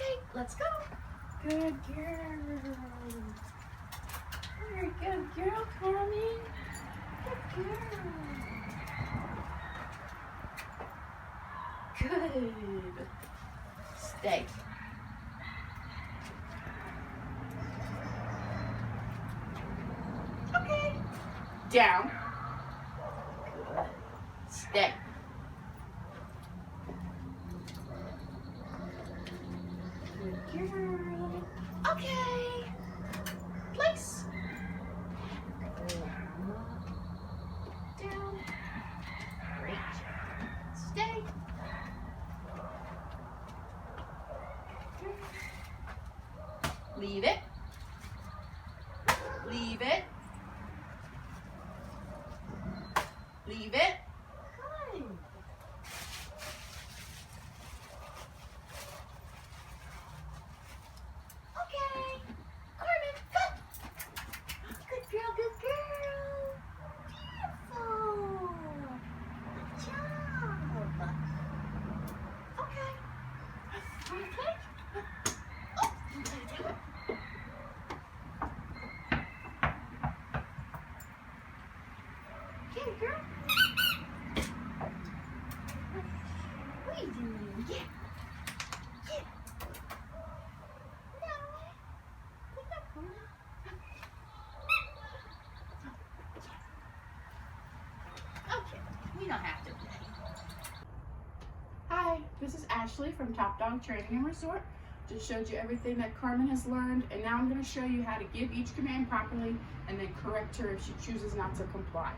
Okay, let's go. Good girl. Very good girl, Karmin. Good girl. Good. Stay. Okay. Down. Good. Stay. Good girl. Okay. Place. Down. Great. Stay. Leave it. Leave it. Leave it. Good. Okay. Karmin, go. Good girl, good girl. Beautiful. Good job. Okay. Okay. Oh, you gotta do it. Okay, girl. What are you doing? Yeah. Yeah. No. Pick up, Karmin. Okay, we don't have to play. Hi, this is Ashley from Top Dog Training and Resort. Just showed you everything that Karmin has learned, and now I'm going to show you how to give each command properly and then correct her if she chooses not to comply.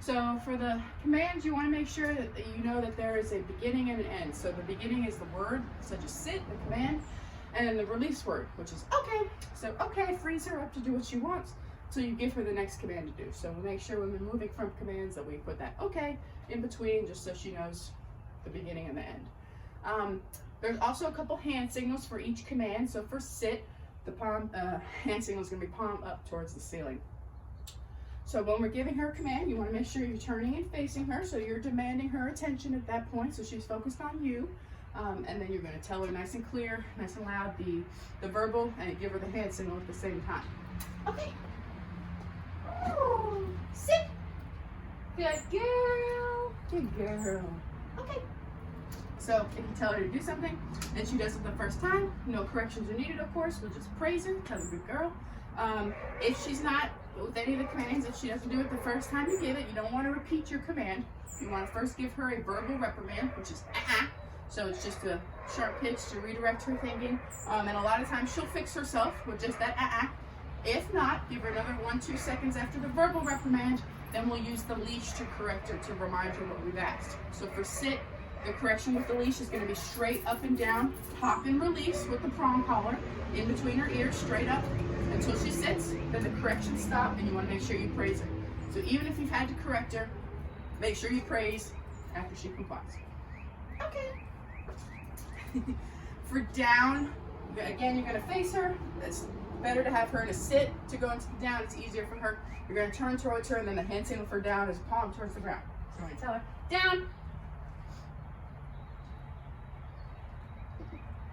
So for the commands, you want to make sure that you know that there is a beginning and an end. So the beginning is the word, such as sit, the command, and then the release word, which is okay. So okay frees her up to do what she wants until you give her the next command to do. So we'll make sure when we're moving from commands that we put that okay in between, just so she knows the beginning and the end. There's also a couple hand signals for each command. So for sit, the palm hand signal is going to be palm up towards the ceiling. So when we're giving her a command, you want to make sure you're turning and facing her, so you're demanding her attention at that point, so she's focused on you. And then you're going to tell her nice and clear, nice and loud, the verbal, and give her the hand signal at the same time. Okay. Sit. Good girl. Good girl. Okay. So if you tell her to do something and she does it the first time, no corrections are needed, of course. We'll just praise her, tell her good girl. If she's not with any of the commands, if she doesn't do it the first time you give it, you don't want to repeat your command. You want to first give her a verbal reprimand, which is so it's just a sharp pitch to redirect her thinking. And a lot of times she'll fix herself with just that If not, give her another 1-2 seconds after the verbal reprimand, then we'll use the leash to correct her, to remind her what we've asked. So for sit, the correction with the leash is going to be straight up and down, hop and release with the prong collar in between her ears, straight up until she sits. Then the correction stop, and you want to make sure you praise her. So even if you've had to correct her, make sure you praise after she complies. Okay. For down, again, you're going to face her. It's better to have her in a sit to go into the down. It's easier for her. You're going to turn towards her, and then the hand signal for down is palm towards the ground. So I'm going to tell her, down.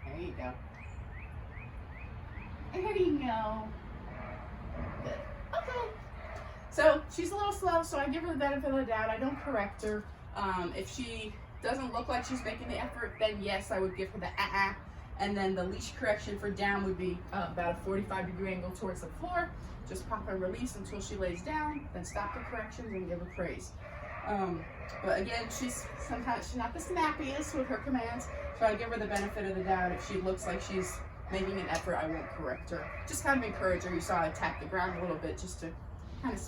There you go. There you go. Good. Okay. So she's a little slow, so I give her the benefit of the doubt. I don't correct her. If she doesn't look like she's making the effort, then yes, I would give her the and then the leash correction for down would be about a 45-degree angle towards the floor. Just pop and release until she lays down, then stop the corrections and give her praise. But again, sometimes she's not the snappiest with her commands, so I give her the benefit of the doubt. If she looks like she's making an effort, I won't correct her. Just kind of encourage her. You saw I tap the ground a little bit just to kind of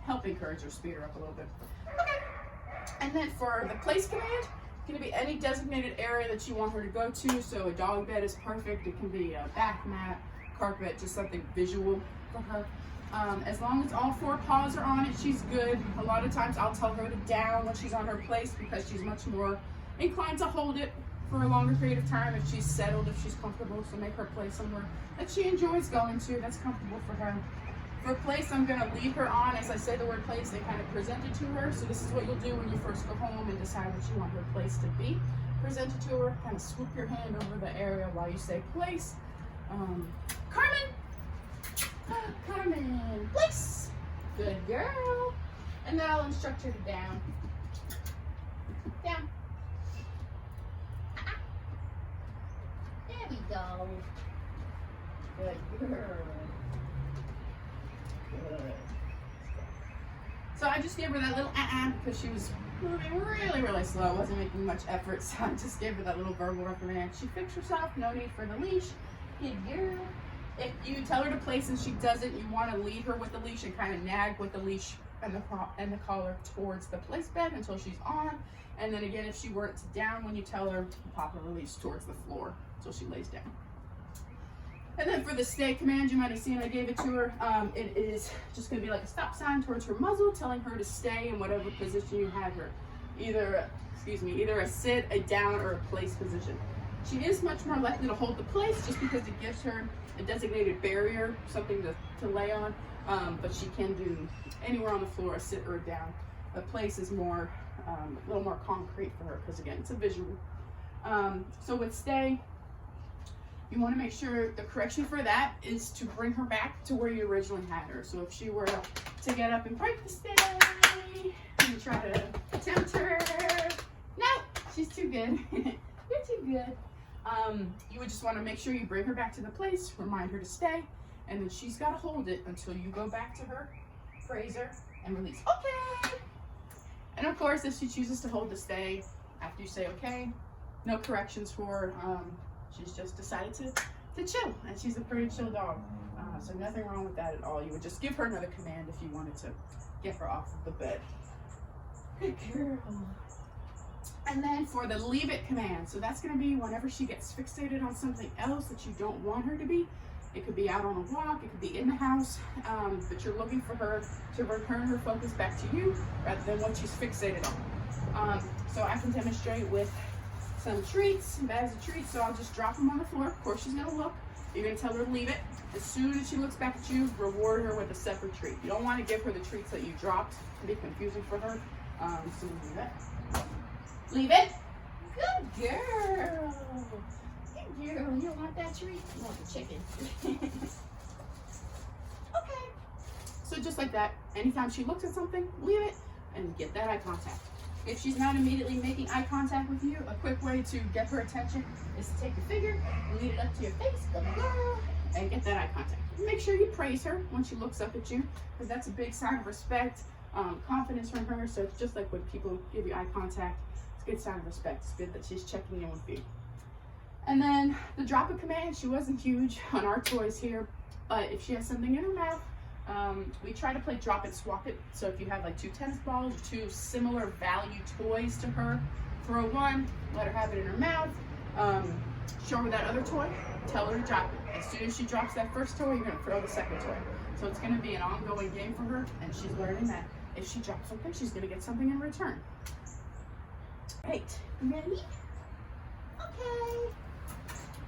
help encourage her, speed her up a little bit. Okay. And then for the place command, it's going to be any designated area that you want her to go to. So a dog bed is perfect. It can be a bath mat, carpet, just something visual for her. As long as all 4 paws are on it, she's good. A lot of times I'll tell her to down when she's on her place because she's much more inclined to hold it for a longer period of time if she's settled, if she's comfortable. So make her play somewhere that she enjoys going to, that's comfortable for her. For place, I'm going to leave her on. As I say the word place, they kind of present it to her. So this is what you'll do when you first go home and decide what you want her place to be. present it to her, kind of swoop your hand over the area while you say place. Karmin! Karmin, place! Good girl. And then I'll instruct her to down. Down. There we go. Good girl. Good. So I just gave her that little because she was moving really slow, wasn't making much effort, so I just gave her that little verbal reprimand. She fixed herself, no need for the leash. Good girl. If you tell her to place and she doesn't, you want to lead her with the leash and kind of nag with the leash and the collar towards the place bed until she's on. And then again, if she were to down when you tell her, pop her release towards the floor until she lays down. And then for the stay command, you might have seen I gave it to her. It is just going to be like a stop sign towards her muzzle, telling her to stay in whatever position you have her. Either a sit, a down, or a place position. She is much more likely to hold the place just because it gives her a designated barrier, something to lay on. But she can do anywhere on the floor, a sit or a down. A place is more, a little more concrete for her because again, it's a visual. So with stay, you want to make sure the correction for that is to bring her back to where you originally had her. So if she were to get up and break the stay and try to tempt her, no, she's too good. You're too good. You would just want to make sure you bring her back to the place, remind her to stay, and then she's got to hold it until you go back to her, praise her, and release. Okay. And of course, if she chooses to hold the stay after you say okay, no corrections for her. She's just decided to chill, and she's a pretty chill dog. So nothing wrong with that at all. You would just give her another command if you wanted to get her off of the bed. Good girl. And then for the leave it command, so that's going to be whenever she gets fixated on something else that you don't want her to be. It could be out on a walk, it could be in the house, but you're looking for her to return her focus back to you rather than what she's fixated on. So I can demonstrate with some treats, some bags of treats, so I'll just drop them on the floor. Of course, she's going to look. You're going to tell her to leave it. As soon as she looks back at you, reward her with a separate treat. You don't want to give her the treats that you dropped. It can be confusing for her. So leave it. Leave it. Good girl. Good girl. You don't want that treat? You want the chicken. Okay. So just like that, anytime she looks at something, leave it and get that eye contact. If she's not immediately making eye contact with you, a quick way to get her attention is to take your finger, lead it up to your face, good girl, and get that eye contact. Make sure you praise her when she looks up at you, because that's a big sign of respect, confidence from her. So it's just like when people give you eye contact, it's a good sign of respect. It's good that she's checking in with you. And then the drop it command, she wasn't huge on our toys here, but if she has something in her mouth, we try to play drop it, swap it. So if you have like 2 tennis balls, 2 similar value toys to her, throw one, let her have it in her mouth, show her that other toy, tell her to drop it. As soon as she drops that first toy, you're going to throw the second toy. So it's going to be an ongoing game for her, and she's learning that if she drops something, she's going to get something in return. Right, ready? Okay.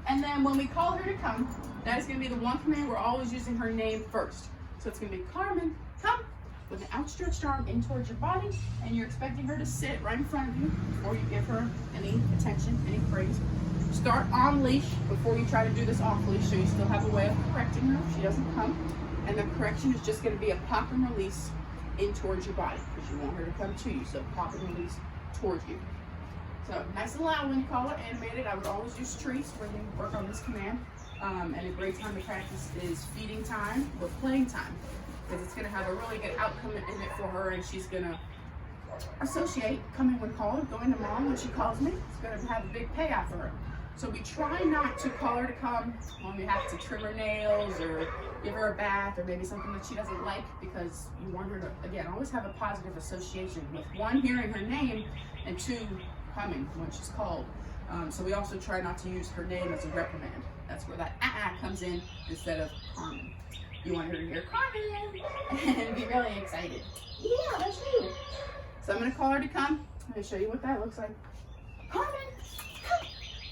And then when we call her to come, that is going to be the one command we're always using her name first. So it's going to be Karmin, come, with an outstretched arm in towards your body, and you're expecting her to sit right in front of you before you give her any attention, any praise. Start on leash before you try to do this off leash, so you still have a way of correcting her if she doesn't come. And the correction is just going to be a pop and release in towards your body, because you want her to come to you, so pop and release towards you. So nice and loud when you call it animated. I would always use treats when you work on this command. And a great time to practice is feeding time or playing time, because it's going to have a really good outcome in it for her, and she's going to associate coming when called, going to mom when she calls me. It's going to have a big payoff for her. So we try not to call her to come when we have to trim her nails or give her a bath or maybe something that she doesn't like, because you want her to, again, always have a positive association with 1, hearing her name, and 2, coming when she's called. So we also try not to use her name as a reprimand. That's where that comes in instead of Karmin. You want her to hear Karmin and be really excited. Yeah, that's you. So I'm going to call her to come. I'm going to show you what that looks like. Karmin, come.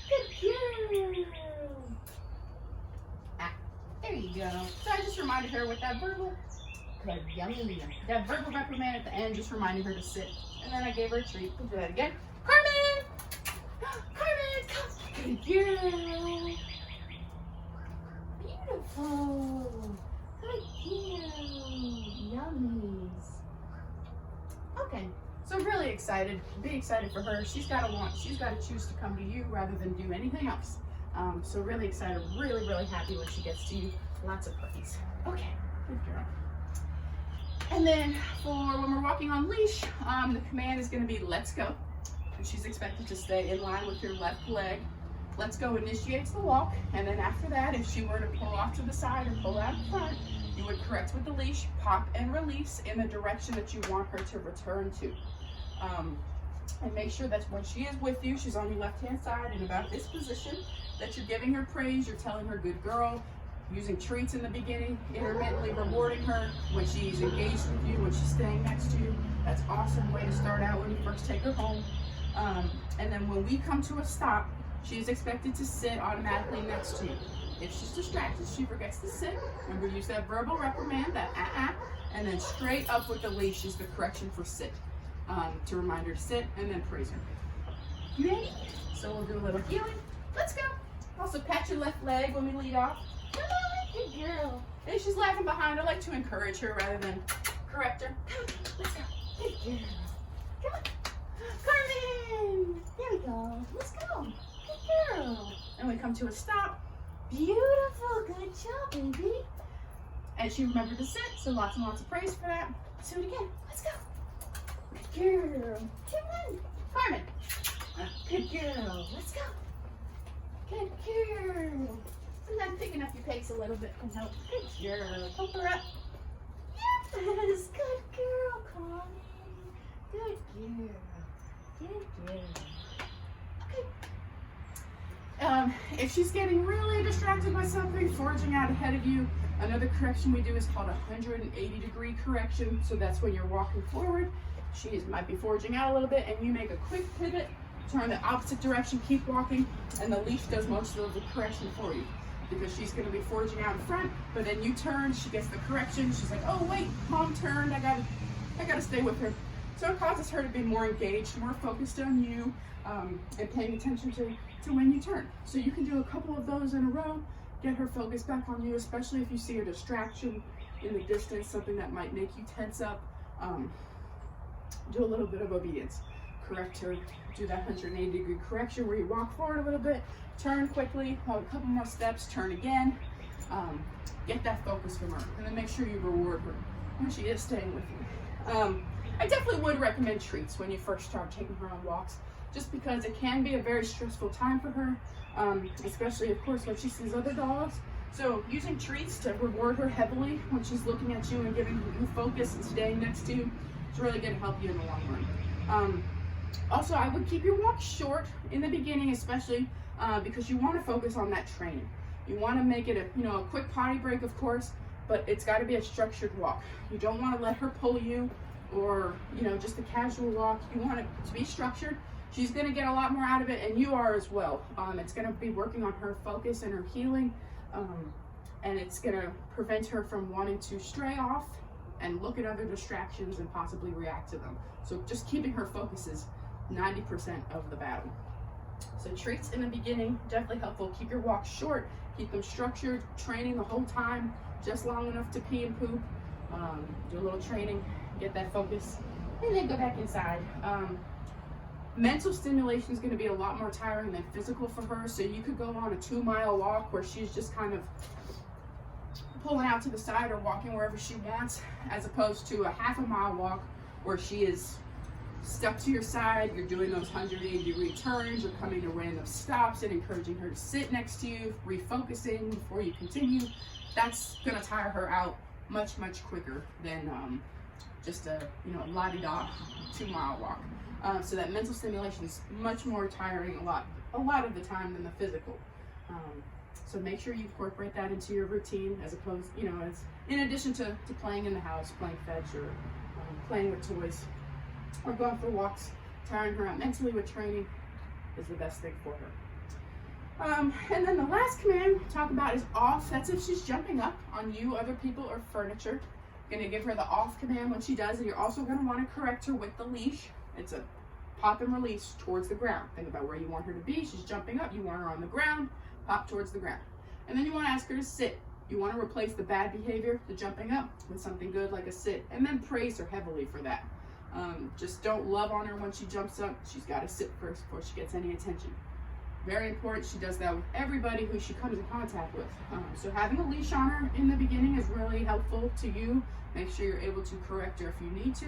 Good girl. There you go. So I just reminded her with that verbal, good, yummy. That verbal reprimand at the end just reminded her to sit. And then I gave her a treat. We'll do that again. Karmin! Good girl. Beautiful. Good girl. Yummies. Okay. So really excited. Be excited for her. She's got to choose to come to you rather than do anything else. So really excited. Really, really happy when she gets to you. Lots of praise. Okay. Good girl. And then for when we're walking on leash, the command is going to be let's go. And she's expected to stay in line with your left leg. Let's go initiates the walk. And then after that, if she were to pull off to the side or pull out in front, you would correct with the leash, pop and release in the direction that you want her to return to. And make sure that when she is with you, she's on your left-hand side in about this position, that you're giving her praise, you're telling her good girl, using treats in the beginning, intermittently rewarding her when she's engaged with you, when she's staying next to you. That's an awesome way to start out when you first take her home. And then when we come to a stop, she is expected to sit automatically next to you. If she's distracted, she forgets to sit. Remember, use that verbal reprimand, that and then straight up with the leash is the correction for sit. To remind her to sit and then praise her. You ready? So we'll do a little healing. Let's go. Also pat your left leg when we lead off. Come on, good girl. And she's laughing behind. I like to encourage her rather than correct her. Come on, let's go. Good girl. Come on. Karmin. There we go. Let's go. Good girl. And we come to a stop. Beautiful. Good job, baby. And she remembered to sit, so lots and lots of praise for that. Let's do it again. Let's go. Good girl. Come on. Karmin. Good girl. Let's go. Good girl. Sometimes picking up your pace a little bit can help. Good girl. Pump her up. Yes. Good girl, Karmin. Good girl. Good girl. Okay. If she's getting really distracted by something, forging out ahead of you, another correction we do is called a 180-degree correction. So that's when you're walking forward. She might be forging out a little bit, and you make a quick pivot, turn the opposite direction, keep walking, and the leash does most of the correction for you. Because she's going to be forging out in front, but then you turn, she gets the correction, she's like, oh wait, mom turned, I gotta stay with her. So it causes her to be more engaged, more focused on you, and paying attention to when you turn. So you can do a couple of those in a row, get her focused back on you, especially if you see a distraction in the distance, something that might make you tense up. Do a little bit of obedience. Correct her, do that 180-degree correction where you walk forward a little bit, turn quickly, hold a couple more steps, turn again. Get that focus from her, and then make sure you reward her when she is staying with you. I definitely would recommend treats when you first start taking her on walks, just because it can be a very stressful time for her, especially, of course, when she sees other dogs. So using treats to reward her heavily when she's looking at you and giving you focus and staying next to you, it's really going to help you in the long run. Also, I would keep your walk short in the beginning, especially because you want to focus on that training. You want to make it a quick potty break, of course, but it's got to be a structured walk. You don't want to let her pull you, or just a casual walk. You want it to be structured. She's going to get a lot more out of it, and you are as well. It's going to be working on her focus and her healing, and it's going to prevent her from wanting to stray off and look at other distractions and possibly react to them. So just keeping her focus is 90% of the battle. So treats in the beginning, definitely helpful. Keep your walk short, keep them structured, training the whole time, just long enough to pee and poop. Do a little training, get that focus, and then go back inside. Mental stimulation is going to be a lot more tiring than physical for her, so you could go on a 2-mile walk where she's just kind of pulling out to the side or walking wherever she wants, as opposed to a half-a-mile walk where she is stuck to your side. You're doing those 180-degree turns, you're coming to random stops and encouraging her to sit next to you, refocusing before you continue. That's going to tire her out much quicker than just a la-di-da 2-mile walk. So that mental stimulation is much more tiring a lot of the time than the physical. So make sure you incorporate that into your routine, as opposed, as in addition to playing in the house, playing fetch, or playing with toys, or going for walks. Tiring her out mentally with training is the best thing for her. And then the last command we talk about is off. That's if she's jumping up on you, other people, or furniture. You're going to give her the off command when she does, and you're also going to want to correct her with the leash. It's a pop and release towards the ground. Think about where you want her to be. She's jumping up. You want her on the ground. Pop towards the ground. And then you want to ask her to sit. You want to replace the bad behavior, the jumping up, with something good like a sit. And then praise her heavily for that. Just don't love on her when she jumps up. She's got to sit first before she gets any attention. Very important. She does that with everybody who she comes in contact with. So having a leash on her in the beginning is really helpful to you. Make sure you're able to correct her if you need to.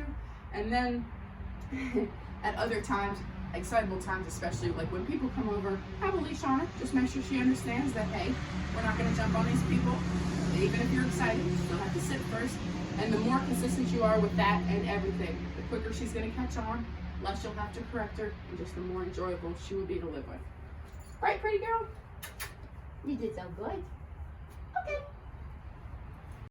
And then at other times, excitable times especially, like when people come over, have a leash on her. Just make sure she understands that, hey, we're not going to jump on these people. Even if you're excited, you still have to sit first. And the more consistent you are with that and everything, the quicker she's going to catch on, less you'll have to correct her, and just the more enjoyable she will be to live with. Right, pretty girl? You did so good. Okay.